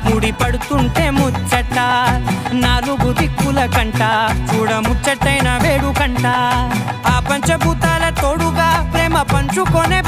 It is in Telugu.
ముడి పడుతుంటే ముచ్చట నాలుగు దిక్కుల కంట చూడ ముచ్చటైన వేడుకంట ఆ పంచభూతాల తోడుగా ప్రేమ పంచుకొనే